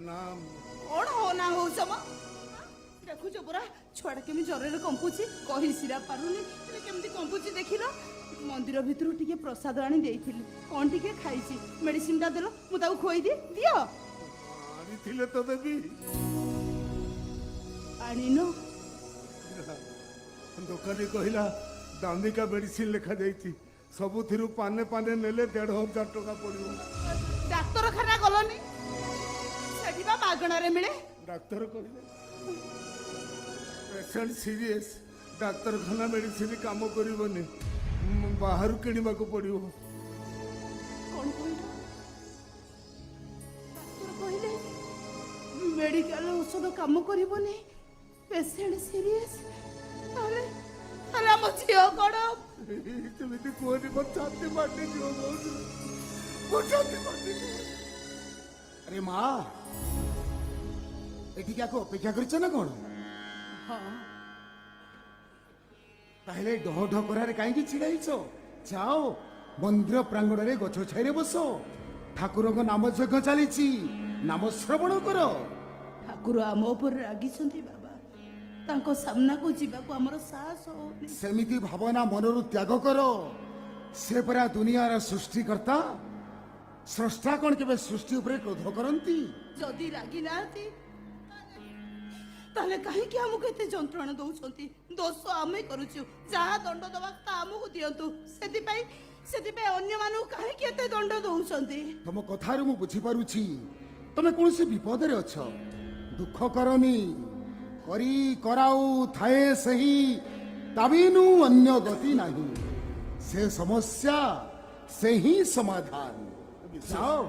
नाम कौन हो ना हो सम देखुछ पुरा छुआटा केमी जरे कंपुची कही सिरा पारुनी केमती कंपुची देखिल मंदिर भितर टिके प्रसाद आनी देइथिली कौन टिके खाइची मेडिसिन टा देलो मु ताऊ खोई दे दियो आनी तो देवी आनी नो दोकानी कहला दामिका मेडिसिन लिखा जाइछि सबुथिरु पाने पाने नेले 1,500 टका पड़िबो डाक्तरखाना गलनी सेठी बा मागणा रे मिले डाक्तर कहले पेशेंट सीरियस डाक्तरखाना मेडिसिन काम करिवनी बाहर किणवा को पड़िबो कौन कहला डाक्तर कहले मेडिकल औषध काम करिवनी पेशेंट सीरियस ताले ताला मझियो कड़ो तुमती कोनी पर छाती मारने जो वो छाती मारने अरे माँ एठी क्या को अपेक्षा करछ ना कोन हां ताहले डह डह करारे काहे की छिड़ाइछो जाओ मंदिर प्रांगण रे गछ छाइरे बसो ठाकुर को नाम यज्ञ चलीछि नाम श्रवण करो ठाकुर आम ऊपर रागिछंती बाबा तांको सामना को जीवा को हमर साहस होनी सेमिति भावना मनरु त्याग करो से परा दुनियार सृष्टिकर्ता स्रष्टा कौन के सृष्टि उपरे क्रोध करंती जदि रागी नाती ताले काहे कि हमको एते जंत्रणा दउछंती दोष आमे करूछु जहा दंड दबा ता हमको दियंतु सेति पे अन्य मानु काहे कि एते दंड दउछंती तुम कथारु मु बुझी पारुछि तमे कोनसे विपद रे अछ दुख करनी करी कराऊ थाए सही तबिनु अन्य गति नहीं से समस्या से ही समाधान जाओ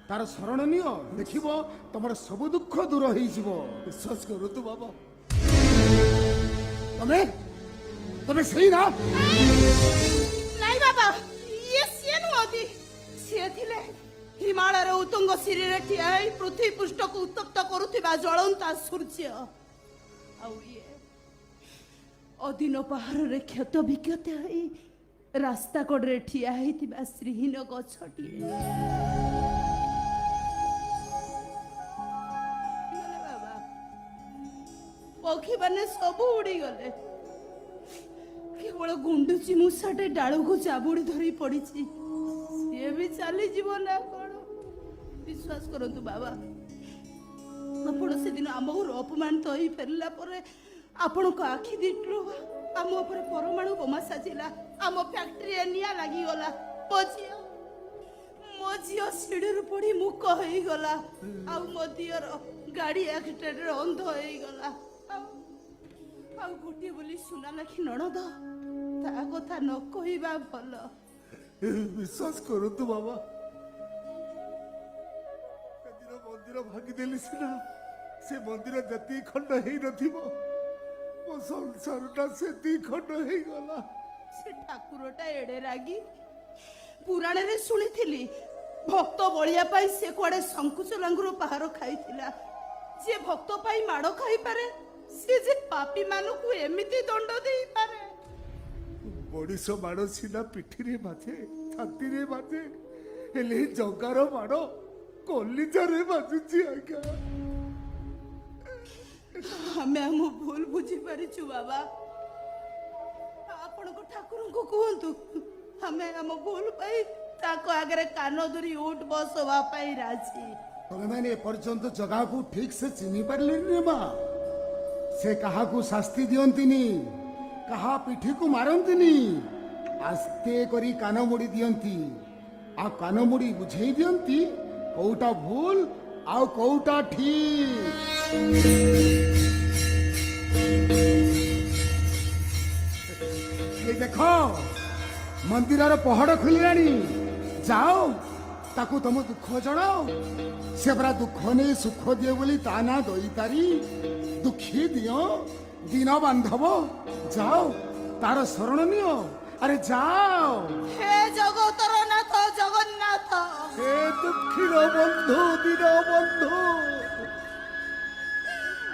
तार शरण नियो देखिबो तमर सब दुख दूर होई जीवो विश्वास करो तो बाबा तमे तमे सही ना नहीं बाबा ये सेनु होती से थिले हिमालय रे उतुंग सिरी रे ठियाई पृथ्वी पृष्ठ को उत्तप्त करूथिबा ज्वलंता सूर्य आउ ये अदिन पहाड़ रे क्षत विक्षत हई रास्ता कड़े ठिया होइतिबा श्रीहीन गछटी बाबा पक्षी माने सब उड़ी गले केवल गुंडुची मूषाटे डाल को चाबुड़ी धरी पड़ी सी भी चली जीव ना कौन विश्वास करंतु बाबा आपण से दिन आम अपमानित हो फेरला परे आपण को आखि दिटलु आम ऊपर परमाणु बोमा साजिला आम फैक्ट्री निया लागी गला मो झियो सीढ़ी पड़ी मुक हो गला आ मो दियर गाड़ी एक्सीडेंट रे अंध हो गला आ गोटे बोली सुना लाखी नणद ता कथा न कहिबा भल विश्वास करो तो बाबा मंदिर भागिदेली सीना से मंदिर जति खंड हेई नथिबो मो संसारटा से दी खंड हेई गला से ठाकुरटा एडे रागी पुराण रे सुनिथिली भक्त बलिया पाई से कोडे संकुच लांगुर पहाड़ खाइथिला जे भक्त पाई माड़ खाई पारे से जे पापी मानु को एमिति दंड देई पारे बड़ीस माड़ सीना पिठी रे बाजे छाती रे बाजे हेले जगार माड़ कलिजा रे बाजुची आज्ञा हमें हम भूल बुझी पारिछु बाबा आपण को ठाकुर को कहंतु हमें हम भूल पाई ताको आगरे कान धरी उठ बसवा पाई राजी तमे माने पर्यंत जगह को ठीक से चिनी पारले रे मां से कहा को शास्ति दियंतिनी कहा पिठी को मारंतिनी आस्ते करी कान मोड़ी दियंती आ कान मोड़ी बुझेई दियंती कोउटा भूल आ कोउटा ठीक ये देखो मंदिर पहाड़ खुलिलानी जाओ ताकू तुम दुख जनाओ से परा दुख नहीं सुख दिए बोली ता ना दई तारी दुखी दियो दिन बांधव जाओ तार शरण नियो अरे जाओ हे जगतर नाथ जगन्नाथ हे दुखीर बंधु दीन बंधु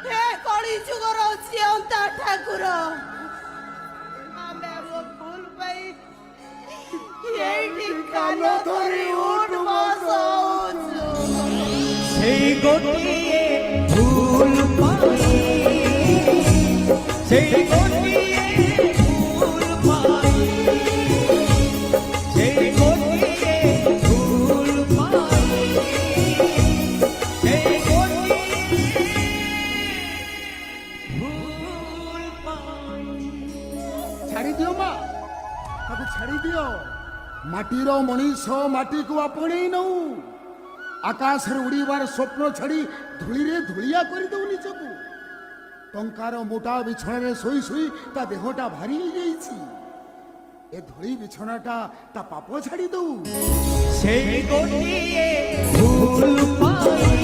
हे कଳି ଯୁଗର ଜିଅନ୍ତା ଠାକୁର ଆମେ ଆମ ଭୁଲ ପାଇଁ ଏଇଠି କାନ ଧରି ଉଠ ବସ ହଉଛୁ সেই গোটিয়ে ভুল পাই সেই গোটিয়ে ভুল পাই সেই গোটিয়ে ভুল পাই সেই গোটিয়ে ভুল পাই ଛାଡ଼ି ଦିଅ ମା ତାକୁ ଛାଡ଼ି ଦିଅ ମାଟିର ମଣିଷ ମାଟିକୁ ଆପଣେଇ ନଉ ଆକାଶରେ ଉଡ଼ିବାର ସ୍ୱପ୍ନ ଛାଡ଼ି ଧୂଳିରେ ଧୂଳିଆ କରିଦେଉ ନିଜକୁ ଟଙ୍କାର ମୋଟା ବିଛଣାରେ ଶୋଇ ଶୋଇ ତା ଦେହଟା ଭାରି ହେଇଯାଇଛି ଏ ଧୂଳି ବିଛଣାଟା ତା ପାପ ଛାଡ଼ି ଦଉ সেই গোটিয়ে ভুল পাই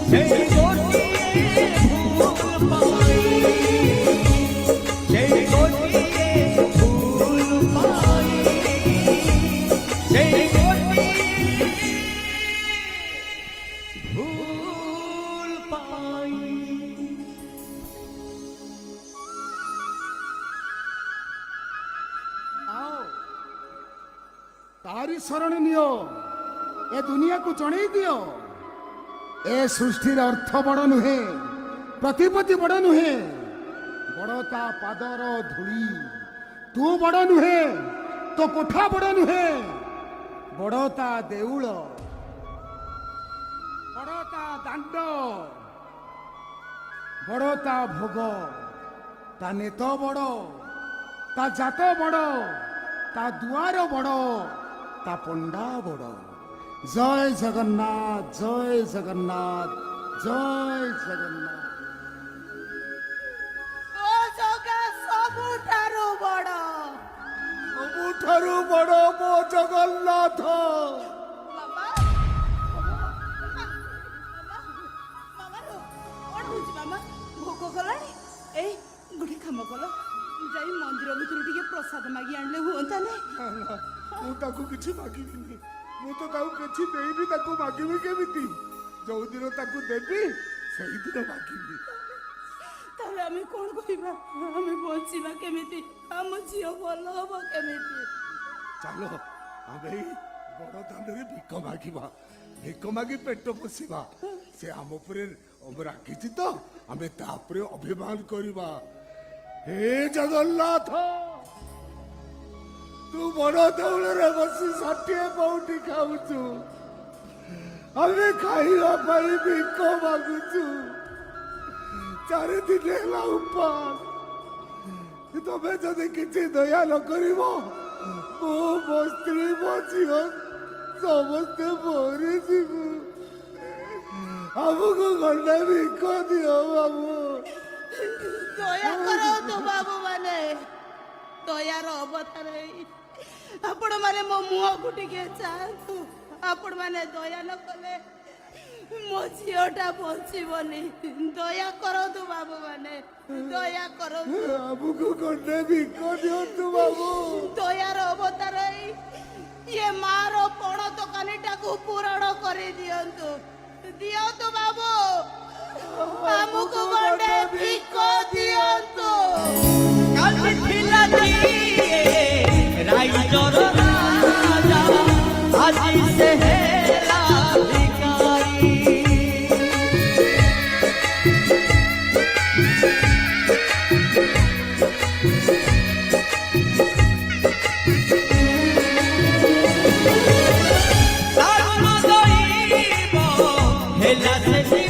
সেই গোটিয়ে ভুল পাই সেই গোটিয়ে ভুল পাই সেই গোটিয়ে ভুল পাই आओ तारी शरण नियो ए दुनिया को जणई दियो ए सृष्टिर अर्थ बड़ नुहे प्रतिपत्ति बड़ नुहे बड़ता पादर धूली तू बड़ नुहे तो कोठा बड़ नुहे बड़ता देउल बड़ता दांड बड़ता भोग ता नेत बड़ ता जात बड़ ता दुआर बड़ ता पंडा बड़ जय जगन्नाथ जय जगन्नाथ जय जगन्नाथ ଓ ଜଗା ସବୁଠାରୁ ବଡ଼ ସବୁଠାରୁ ବଡ଼ ମୋ ଜଗନ୍ନାଥ ମାମା ମାମାଲୋ କ'ଣ ହଉଛି ମାମା ଭୋକ କଲାଣି ଏଇ ଗୋଟେ କାମ କଲ ଯାଇ ମନ୍ଦିର ଭିତରୁ ଟିକେ ପ୍ରସାଦ ମାଗି ଆଣିଲେ ହୁଅନ୍ତା ନି ନା, ନା, ମୁଁ ତାକୁ କିଛି ମାଗିବିନି ମୁଁ ତ ତାକୁ କିଛି ଦେଇନି ତାକୁ ମାଗିବି କେମିତି ଯୋଉଦିନ ତାକୁ ଦେବି ସେଇଦିନ ମାଗିବି ତାହେଲେ ଆମେ କ'ଣ କହିବା ଆମେ ବଞ୍ଚିବା କେମିତି ଆମ ଝିଅ ଭଲ ହବ କେମିତି ଚାଲ ଆମେ ଏଇ ବଡ଼ ଦାଣ୍ଡରେ ଭିକ ମାଗିବା ଭିକ ମାଗି ପେଟ ପୋଷିବା ସେ ଆମ ଉପରେ ରାଗିଛି ତ ଆମେ ତା ଉପରେ ଅଭିମାନ କରିବା हे जगन्नाथ तू बड़ देउଳରେ ବସି 60 ପାଉଟି ଖାଉଛୁ ଆମେ ଖାଇବା ପାଇଁ ଭିକ ମାଗୁଛୁ 4 ଦିନ ହେଲା ଉପାସ ତମେ ଯଦି କିଛି ଦୟା ନ କରିବ ମୁଁ ମୋ ସ୍ତ୍ରୀ ମୋ ଝିଅ ସମସ୍ତେ ମରିଯିବୁ ଆମକୁ ଗଣ୍ଡେ ଭିକ ଦିଅ ବାବୁ ଦୟା କରନ୍ତୁ ବାବୁ ମାନେ ଦୟାର ଅବତାର ଆପଣ ମାନେ ମୋ ମୁହଁକୁ ଟିକେ ଚାହାନ୍ତୁ ଆପଣ ମାନେ ଦୟା ନ କଲେ ମୋ ଝିଅଟା ବଞ୍ଚିବନି ଦୟା କରନ୍ତୁ ବାବୁ ମାନେ ଦୟା କରନ୍ତୁ ଆମକୁ ଗଣ୍ଡେ ଭିକ ଦିଅନ୍ତୁ ବାବୁ ଦୟାର ଅବତାର ଇଏ ମାର ପଣ ଦୋକାନୀଟାକୁ ପୂରଣ କରି ଦିଅନ୍ତୁ ଦିଅନ୍ତୁ ବାବୁ ଆମକୁ ଗଣ୍ଡେ ଭିକ ଦିଅନ୍ତୁ কালি ଥିଲା দিয়ে রাইজর রাজা আজি সে হেলা ভিকারি সারুন দইব হেলা সে